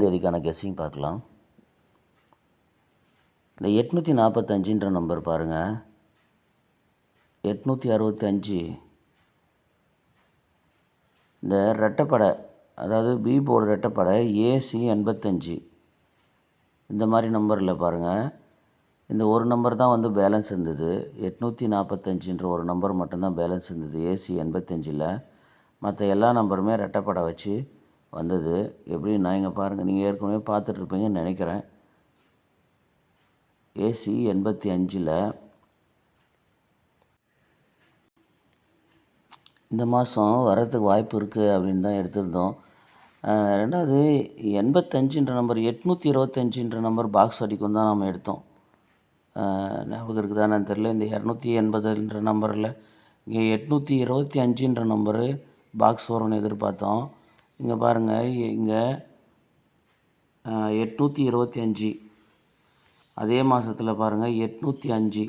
தேதிக்கான guessing பார்க்கலாம். இந்த 845ன்ற number பாருங்கள். 865 இந்த ரெட்டைப்படை, அதாவது பி போர்டு ரெட்டைப்படை ஏசி 85 இந்த மாதிரி நம்பரில் பாருங்கள். இந்த ஒரு நம்பர் தான் வந்து பேலன்ஸ் இருந்தது. 845ன்ற ஒரு நம்பர் மட்டும்தான் பேலன்ஸ் இருந்தது ஏசி 85ல். மற்ற எல்லா நம்பருமே ரெட்டைப்படை வச்சு வந்தது. எப்படின்னா இங்கே பாருங்கள், நீங்கள் ஏற்கனவே பார்த்துட்ருப்பீங்கன்னு நினைக்கிறேன். ஏசி 85ல் இந்த மாதம் வரதுக்கு வாய்ப்பு இருக்குது அப்படின்னு தான் எடுத்திருந்தோம். ரெண்டாவது 85ன்ற நம்பர் 825ன்ற நம்பர் பாக்ஸ் அடிக்கும் தான் நம்ம எடுத்தோம். ஞாபகம் இருக்குதான்னு தெரில. இந்த 280ன்ற நம்பரில் இங்கே 825ன்ற நம்பரு பாக்ஸ் வரும்னு எதிர்பார்த்தோம். இங்கே பாருங்கள், இங்கே 825 அதே மாதத்தில் பாருங்கள் 805.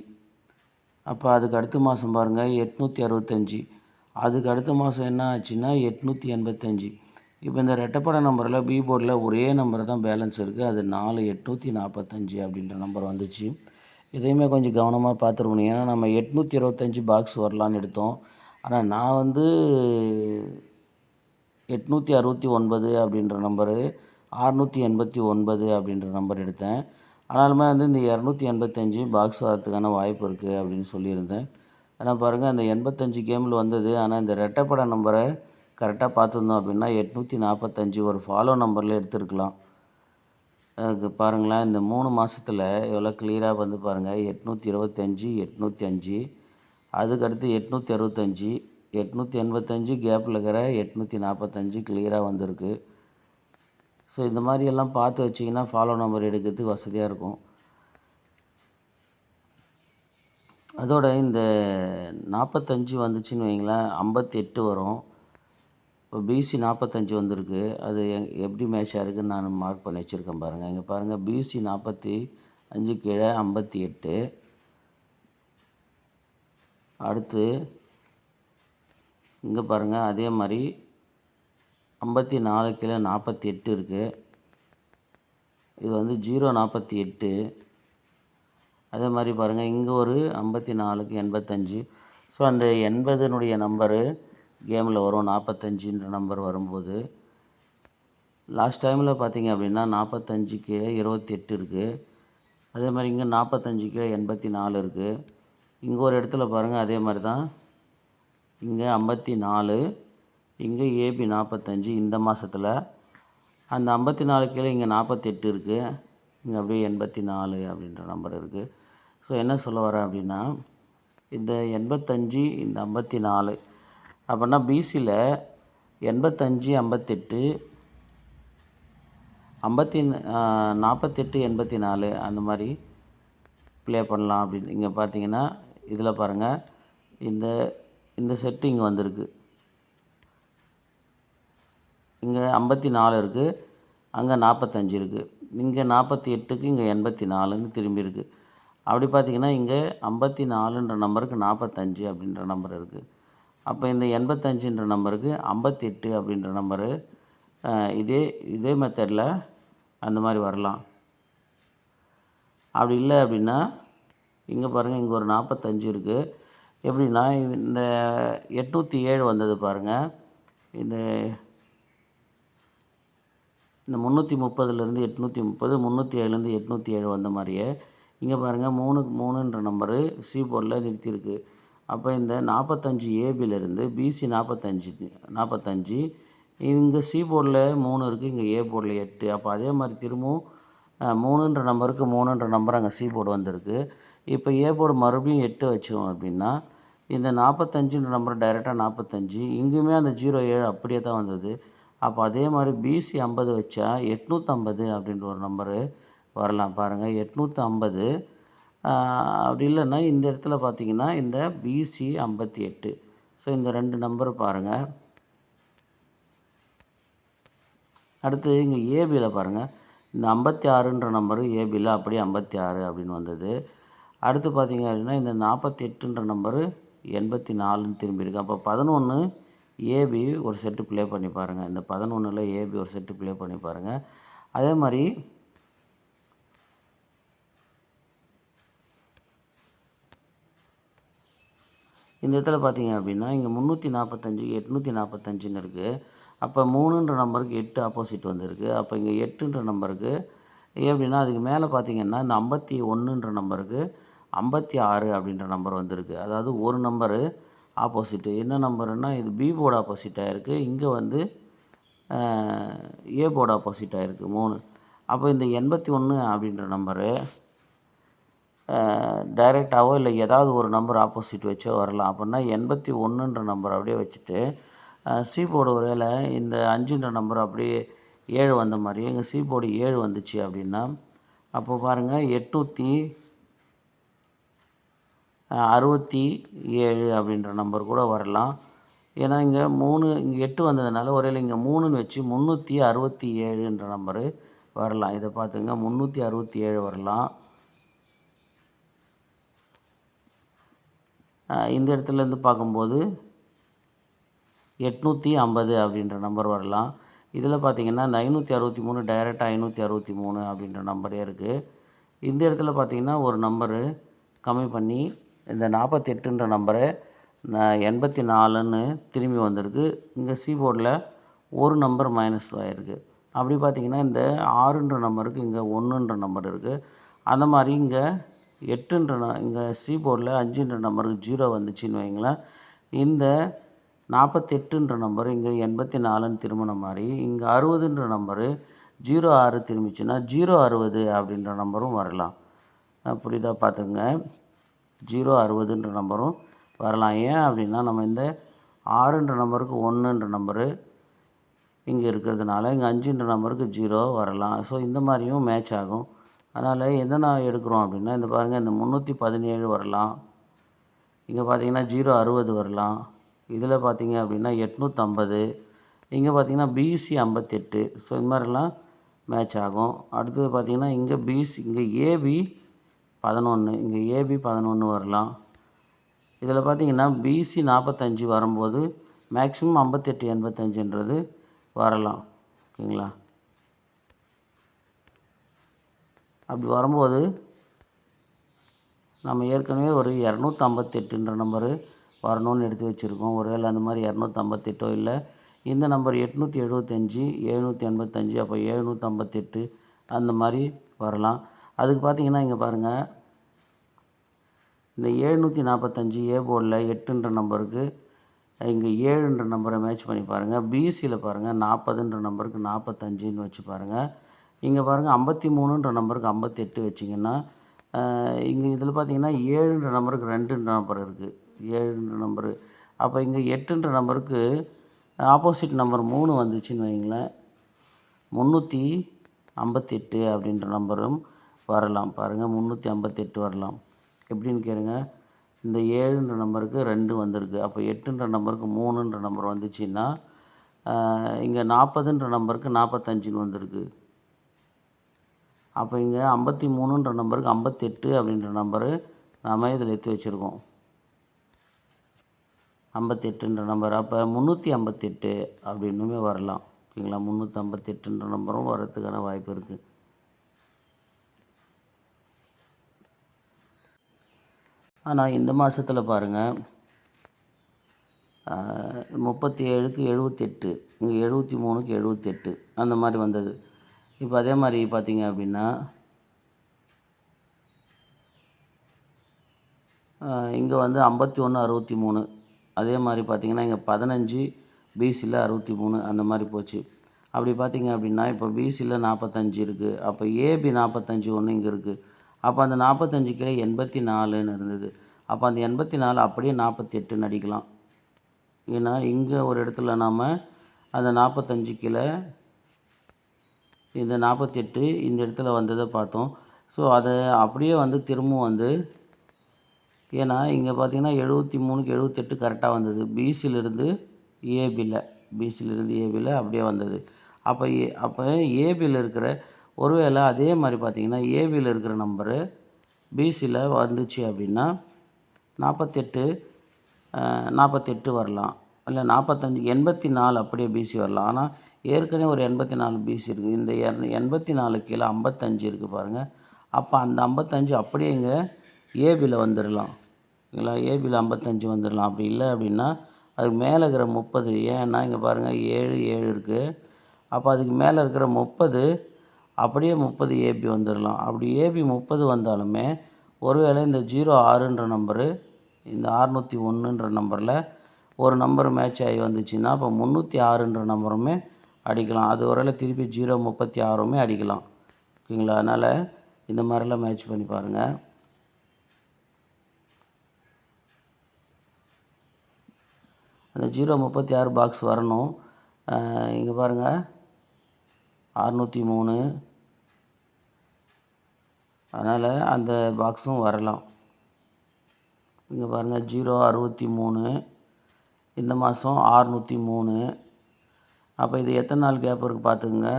அப்போ அதுக்கு அடுத்த மாதம் பாருங்கள் 865. அதுக்கு அடுத்த மாதம் என்ன ஆச்சுன்னா 885. இப்போ இந்த ரெட்டைப்படை நம்பரில் பி போர்டில் ஒரே நம்பர் தான் பேலன்ஸ் இருக்குது. அது 4845 அப்படின்ற நம்பர் வந்துச்சு. இதையுமே கொஞ்சம் கவனமாக பார்த்துருக்கணும். ஏன்னா நம்ம 825 பாக்ஸ் வரலான்னு எடுத்தோம். ஆனால் நான் வந்து 869 அப்படின்ற நம்பரு, 689 அப்படின்ற நம்பர் எடுத்தேன். ஆனாலுமே வந்து இந்த 285 பாக்ஸ் வரதுக்கான வாய்ப்பு இருக்குது அப்படின்னு சொல்லியிருந்தேன். ஆனால் பாருங்கள், அந்த 85 கேமில் வந்தது. ஆனால் இந்த ரெட்டைப்படை நம்பரை கரெக்டாக பார்த்துருந்தோம் அப்படின்னா 845 ஒரு ஃபாலோ நம்பரில் எடுத்துருக்கலாம். அதுக்கு பாருங்களேன், இந்த 3 மாதத்தில் எவ்வளோ கிளியராக வந்து பாருங்கள். 825 805, அதுக்கடுத்து 865 885 கேப்பில் இருக்கிற 845 கிளியராக வந்திருக்கு. ஸோ இந்த மாதிரியெல்லாம் பார்த்து வச்சிங்கன்னா ஃபாலோ நம்பர் எடுக்கிறதுக்கு வசதியாக இருக்கும். அதோட இந்த 45 வந்துச்சுன்னு வைங்களேன், 58 வரும். இப்போ பிசி 45 வந்திருக்கு. அது எப்படி மேட்சாக இருக்குதுன்னு நான் மார்க் பண்ணி வச்சுருக்கேன் பாருங்கள். இங்கே பாருங்கள், பிசி 45 கீழே 58. அடுத்து இங்கே பாருங்கள், அதே மாதிரி 54 கீழே 48 இருக்குது. இது வந்து 048. அதே மாதிரி பாருங்கள், இங்கே ஒரு 54க்கு 85. ஸோ அந்த 80னுடைய நம்பரு கேமில் வரும். 45ன்ற நம்பர் வரும்போது லாஸ்ட் டைமில் பார்த்தீங்க அப்படின்னா 45 கீழே 28 இருக்குது. அதே மாதிரி இங்கே 45 கீழே 84 இருக்குது. இங்கே ஒரு இடத்துல பாருங்கள், அதே மாதிரி தான். இங்கே 54, இங்கே ஏபி 45. இந்த மாதத்தில் அந்த 54 கீழே இங்கே 48 இருக்குது. இங்கே அப்படியே 84 அப்படின்ற நம்பர் இருக்குது. ஸோ என்ன சொல்ல வரேன் அப்படின்னா, இந்த 85 இந்த 54 அப்படின்னா பிசியில் 85 58 48 84 அந்த மாதிரி ப்ளே பண்ணலாம் அப்படின்னு. இங்கே பார்த்தீங்கன்னா இதில் பாருங்கள், இந்த செட்டு இங்கே வந்திருக்கு. இங்கே 54 இருக்குது, அங்கே 45 இருக்குது. இங்கே 48க்கு இங்கே 84ன்னு திரும்பி இருக்குது. அப்படி பார்த்திங்கன்னா இங்கே 54ன்ற நம்பருக்கு 45 அப்படின்ற நம்பர் இருக்குது. அப்போ இந்த 85ன்ற நம்பருக்கு 58 அப்படின்ற நம்பரு இதே மெத்தடில் அந்த மாதிரி வரலாம். அப்படி இல்லை அப்படின்னா இங்கே பாருங்கள், இங்கே ஒரு 45 இருக்குது. எப்படின்னா இந்த 807 வந்தது பாருங்கள். இந்த 330லேருந்து 830, 307லேருந்து 807 வந்த மாதிரியே இங்கே பாருங்கள் 3க்கு 3ன்ற நம்பரு சி போர்டில் நிறுத்தியிருக்கு. அப்போ இந்த 45 ஏபியிலேருந்து பிசி 45 இங்கே சி போர்டில் 3 இருக்குது, இங்கே ஏ போர்டில் 8. அப்போ அதே மாதிரி திரும்பவும் 3ன்ற நம்பருக்கு 3ன்ற நம்பர் அங்கே சி போர்டு வந்திருக்கு. இப்போ ஏ போர்டு மறுபடியும் 8 வச்சோம் அப்படின்னா இந்த 45ன்ற நம்பர் டைரெக்டாக 45, இங்கேயுமே அந்த 07 அப்படியே தான் வந்தது. அப்போ அதே மாதிரி பிசி 50 வச்சா 850 அப்படின்ற ஒரு நம்பரு வரலாம். பாருங்கள், 850. அப்படி இல்லைன்னா இந்த இடத்துல பார்த்திங்கன்னா இந்த பிசி 58. ஸோ இந்த 2 நம்பர் பாருங்கள். அடுத்து இங்கே ஏபியில் பாருங்கள், இந்த 56ன்ற நம்பரு ஏபியில் அப்படியே 56 அப்படின்னு வந்தது. அடுத்து பார்த்திங்க அப்படின்னா இந்த 48ன்ற நம்பரு 84ன்னு திரும்பி இருக்குது. அப்போ 11 ஏபி ஒரு செட்டு ப்ளே பண்ணி பாருங்கள். இந்த 11ல் ஏபி ஒரு செட்டு ப்ளே பண்ணி பாருங்கள். அதே மாதிரி இந்த இடத்துல பார்த்தீங்க அப்படின்னா இங்கே 345 845ன்னு இருக்குது. அப்போ 3ன்ற நம்பருக்கு 8 ஆப்போசிட் வந்திருக்கு. அப்போ இங்கே 8ன்ற நம்பருக்கு எப்படின்னா அதுக்கு மேலே பார்த்தீங்கன்னா இந்த 51ன்ற நம்பருக்கு 56 அப்படின்ற நம்பர் வந்திருக்கு. அதாவது ஒரு நம்பரு ஆப்போசிட்டு. என்ன நம்பருன்னா இது பி போர்டு ஆப்போசிட்டாக இருக்குது. இங்கே வந்து ஏ போர்டு ஆப்போசிட்டாக இருக்குது 3. அப்போ இந்த 81 அப்படின்ற நம்பரு டைரெக்டாகவோ இல்லை ஏதாவது ஒரு நம்பர் ஆப்போசிட் வச்சோ வரலாம். அப்படின்னா 81ன்ற நம்பர் அப்படியே வச்சுட்டு சி போர்டு ஒருவேளை இந்த 5ன்ற நம்பர் அப்படியே 7 வந்த மாதிரி எங்கள் சி போர்டு 7 வந்துச்சு அப்படின்னா அப்போ பாருங்கள் 867 அப்படின்ற நம்பர் கூட வரலாம். ஏன்னா இங்கே 3 இங்கே 8 வந்ததுனால ஒருவேளை இங்கே 3ன்னு வச்சு 367ன்ற நம்பரு வரலாம். இதை பார்த்துங்க 367 வரலாம். இந்த இடத்துலேருந்து பார்க்கும்போது 850 அப்படின்ற நம்பர் வரலாம். இதில் பார்த்திங்கன்னா இந்த 563 டைரெக்டாக 563 அப்படின்ற நம்பரே இருக்குது. இந்த இடத்துல பார்த்திங்கன்னா ஒரு நம்பரு கம்மி பண்ணி இந்த 48ன்ற நம்பரை 84ன்னு திரும்பி வந்திருக்கு. இங்கே சி போர்டில் ஒரு நம்பர் மைனஸ் ஆகிருக்கு. அப்படி பார்த்திங்கன்னா இந்த 6ன்ற நம்பருக்கு இங்கே 1ன்ற நம்பர் இருக்குது. அந்த மாதிரி இங்கே 8ன்ற இங்கே சி போர்டில் 5ன்ற நம்பருக்கு 0 வந்துச்சுன்னு வைங்களேன். இந்த 48ன்ற நம்பர் இங்கே 84ன்னு திரும்பின மாதிரி இங்கே 60ன்ற நம்பரு 06 திரும்பிச்சுன்னா 060 அப்படின்ற நம்பரும் வரலாம். புரியுதா பார்த்துங்க. 060ன்ற நம்பரும் வரலாம். ஏன் அப்படின்னா நம்ம இந்த 6ன்ற நம்பருக்கு 1ன்ற நம்பரு இங்கே இருக்கிறதுனால இங்கே 5ன்ற நம்பருக்கு 0 வரலாம். ஸோ இந்த மாதிரியும் மேட்ச் ஆகும். அதனால் என்னென்ன எடுக்கிறோம் அப்படின்னா இந்த பாருங்கள் இந்த 317 வரலாம். இங்கே பார்த்தீங்கன்னா 060 வரலாம். இதில் பார்த்தீங்க அப்படின்னா 850. இங்கே பார்த்தீங்கன்னா பிசி 58. ஸோ இந்த மாதிரிலாம் மேட்ச் ஆகும். அடுத்தது பார்த்தீங்கன்னா இங்கே பிசி இங்கே ஏபி 11 இங்கே ஏபி 11 வரலாம். இதில் பார்த்தீங்கன்னா பிசி 45 வரும்போது மேக்ஸிமம் 58 85ன்றது வரலாம். ஓகேங்களா? அப்படி வரும்போது நம்ம ஏற்கனவே ஒரு 258ன்ற நம்பரு வரணும்னு எடுத்து வச்சுருக்கோம். ஒருவேளை அந்த மாதிரி 258 இல்லை இந்த நம்பர் 875 785 அப்போ 758 அந்த மாதிரி வரலாம். அதுக்கு பார்த்தீங்கன்னா இங்கே பாருங்கள் இந்த 745 ஏ போர்டில் 8ன்ற நம்பருக்கு இங்கே 7ன்ற நம்பரை மேட்ச் பண்ணி பாருங்கள். பிசியில் பாருங்கள் 40ன்ற நம்பருக்கு 45ன்னு வச்சு பாருங்கள். இங்கே பாருங்கள் 53ன்ற நம்பருக்கு 58 வச்சிங்கன்னா இங்கே இதில் பார்த்தீங்கன்னா 7ன்ற நம்பருக்கு 2ன்ற நம்பர் இருக்குது 7ன்ற நம்பரு. அப்போ இங்கே 8ன்ற நம்பருக்கு ஆப்போசிட் நம்பர் 3 வந்துச்சுன்னு வைங்களேன் 358 அப்படின்ற நம்பரும் வரலாம். பாருங்கள் 358 வரலாம். எப்படின்னு கேளுங்க. இந்த 7ன்ற நம்பருக்கு 2 வந்திருக்கு. அப்போ 8ன்ற நம்பருக்கு 3ன்ற நம்பர் வந்துச்சுன்னா இங்கே 40ன்ற நம்பருக்கு 45ன்னு வந்திருக்கு. அப்போ இங்கே 53ன்ற நம்பருக்கு 58 அப்படின்ற நம்பரு நாம் இதில் எடுத்து வச்சுருக்கோம். 58ன்ற நம்பர் அப்போ 358 அப்படின்னுமே வரலாம். ஓகேங்களா? 358ன்ற நம்பரும் வரதுக்கான வாய்ப்பு இருக்குது. ஆனால் இந்த மாதத்தில் பாருங்கள் 37க்கு 78 இங்கே 73க்கு 78 அந்த மாதிரி வந்தது. இப்போ அதே மாதிரி பார்த்தீங்க அப்படின்னா இங்கே வந்து 51 63 அதே மாதிரி பார்த்திங்கன்னா இங்கே 15 பிசியில் 63 அந்த மாதிரி போச்சு. அப்படி பார்த்திங்க அப்படின்னா இப்போ பிசியில் 45 இருக்குது. அப்போ ஏபி 45 ஒன்று இங்கே இருக்குது. அப்போ அந்த 45 கீழே 84ன்னு இருந்தது. அப்போ அந்த 84 அப்படியே 48ன்னு அடிக்கலாம். ஏன்னா இங்கே ஒரு இடத்துல நாம் அந்த 45 கீழே இந்த 48 இந்த இடத்துல வந்ததை பார்த்தோம். ஸோ அதை அப்படியே வந்து திரும்பவும் வந்து ஏன்னா இங்கே பார்த்தீங்கன்னா 73க்கு 78 கரெக்டாக வந்தது. பிசியிலிருந்து ஏபியில் அப்படியே வந்தது. அப்போ ஏபியில் இருக்கிற ஒருவேளை அதே மாதிரி பார்த்திங்கன்னா ஏபியில் இருக்கிற நம்பரு பிசியில் வந்துச்சு அப்படின்னா 48 வரலாம். இல்லை 45 84 அப்படியே பிசி வரலாம். ஆனால் ஏற்கனவே ஒரு 84 பிசி இருக்குது. இந்த 84 கீழே 55 இருக்குது பாருங்கள். அப்போ அந்த 55 அப்படியே இங்கே ஏபியில் வந்துடலாம். இல்லைங்களா? ஏபியில் 55 வந்துடலாம். அப்படி இல்லை அப்படின்னா அதுக்கு மேலே இருக்கிற 30, ஏன்னா இங்கே பாருங்கள் 7 இருக்குது. அப்போ அதுக்கு மேலே இருக்கிற 30 அப்படியே 30 ஏபி வந்துடலாம். அப்படி ஏபி 30 வந்தாலுமே ஒருவேளை இந்த 06ன்ற நம்பரு இந்த 601ன்ற நம்பரில் ஒரு நம்பர் மேட்ச் ஆகி வந்துச்சுன்னா அப்போ 306ன்ற நம்பருமே அடிக்கலாம். அது ஒருவேளை திருப்பி 036மே அடிக்கலாம். ஓகேங்களா? அதனால் இந்த மாதிரிலாம் மேட்ச் பண்ணி பாருங்கள். அந்த 036 பாக்ஸ் வரணும். இங்கே பாருங்கள் 603, அதனால் அந்த பாக்ஸும் வரலாம். இங்கே பாருங்கள் 063, இந்த மாதம் 603. அப்போ இது எத்தனை நாள் கேப் இருக்குது பார்த்துக்குங்க.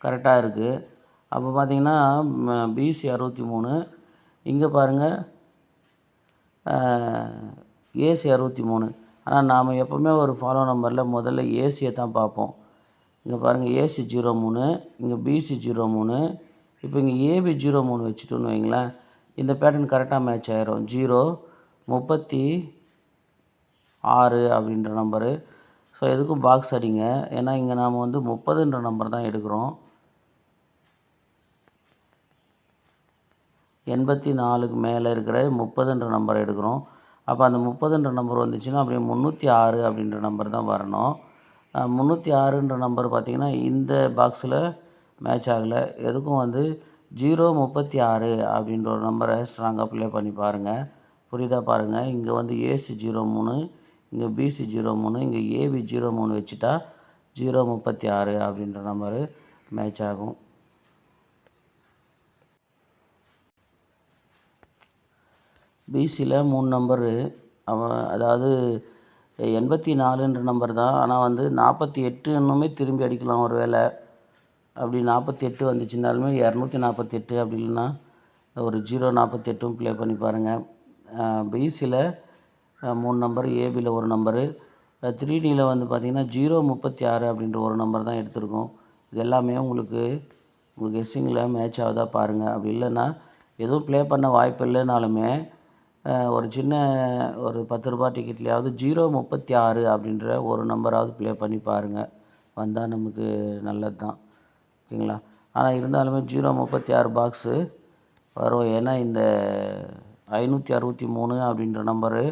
கரெக்டாக இருக்குது. அப்போ பார்த்தீங்கன்னா பிசி 63, இங்கே பாருங்கள் ஏசி 63. ஆனால் நாம் எப்போவுமே ஒரு ஃபாலோ நம்பரில் முதல்ல ஏசியை தான் பார்ப்போம். இங்கே பாருங்கள் ஏசி 03, இங்கே பிசி 03. இப்போ இங்கே ஏபி 03 வச்சுட்டோன்னு வைங்களேன், இந்த பேட்டர்ன் கரெக்டாக மேட்ச் ஆகிரும். 036 அப்படின்ற நம்பரு. ஸோ எதுக்கும் பாக்ஸ் அடிங்க. ஏன்னா இங்கே நாம் வந்து 30ன்ற நம்பர் தான் எடுக்கிறோம். 84க்கு மேலே இருக்கிற 30ன்ற நம்பரை எடுக்கிறோம். அப்போ அந்த 30ன்ற நம்பர் வந்துச்சுன்னா அப்படியே 306 அப்படின்ற நம்பர் தான் வரணும். 306ன்ற நம்பர் பார்த்திங்கன்னா இந்த பாக்ஸில் மேட்ச் ஆகலை. எதுக்கும் வந்து 036 அப்படின்ற ஒரு நம்பரை ஸ்ட்ராங்காக ப்ளே பண்ணி பாருங்கள். புரியுதா பாருங்கள். இங்கே வந்து ஏசி 03, இங்கே பிசி 03, இங்கே ஏபி 03 வச்சுட்டா 036 அப்படின்ற நம்பரு மேட்ச் ஆகும். பிசியில் 3 நம்பரு அதாவது 84ன்ற நம்பர் தான். ஆனால் வந்து 48 இன்னுமே திரும்பி அடிக்கலாம். ஒரு வேளை அப்படி 48 வந்துச்சுனாலுமே 248, அப்படி இல்லைன்னா ஒரு 048ம் ப்ளே பண்ணி பாருங்கள். பிசியில் 3 நம்பரு, ஏபியில் ஒரு நம்பரு, 3டியில் வந்து பார்த்திங்கன்னா 036 அப்படின்ற ஒரு நம்பர் தான் எடுத்திருக்கோம். இது எல்லாமே உங்களுக்கு உங்கள் கெஸ்ஸிங்கில் மேட்ச் ஆகுதா பாருங்கள். அப்படி இல்லைன்னா எதுவும் ப்ளே பண்ண வாய்ப்பு இல்லைனாலுமே ஒரு சின்ன ஒரு 10 ரூபா டிக்கெட்லையாவது 036 அப்படின்ற ஒரு நம்பராவது ப்ளே பண்ணி பாருங்கள். வந்தால் நமக்கு நல்லது தான். ஓகேங்களா? ஆனால் இருந்தாலுமே 036 பாக்ஸு வரும். ஏன்னா இந்த 563 அப்படின்ற நம்பரு,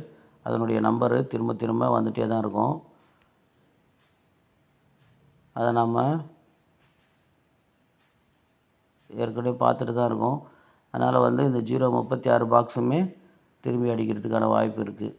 அதனுடைய நம்பரு திரும்ப திரும்ப வந்துகிட்டே தான் இருக்கும். அதை நம்ம ஏற்கனவே பார்த்துட்டு தான் இருக்கோம். அதனால் வந்து இந்த 036 பாக்ஸுமே திரும்பி அடிக்கிறதுக்கான வாய்ப்பு இருக்குது.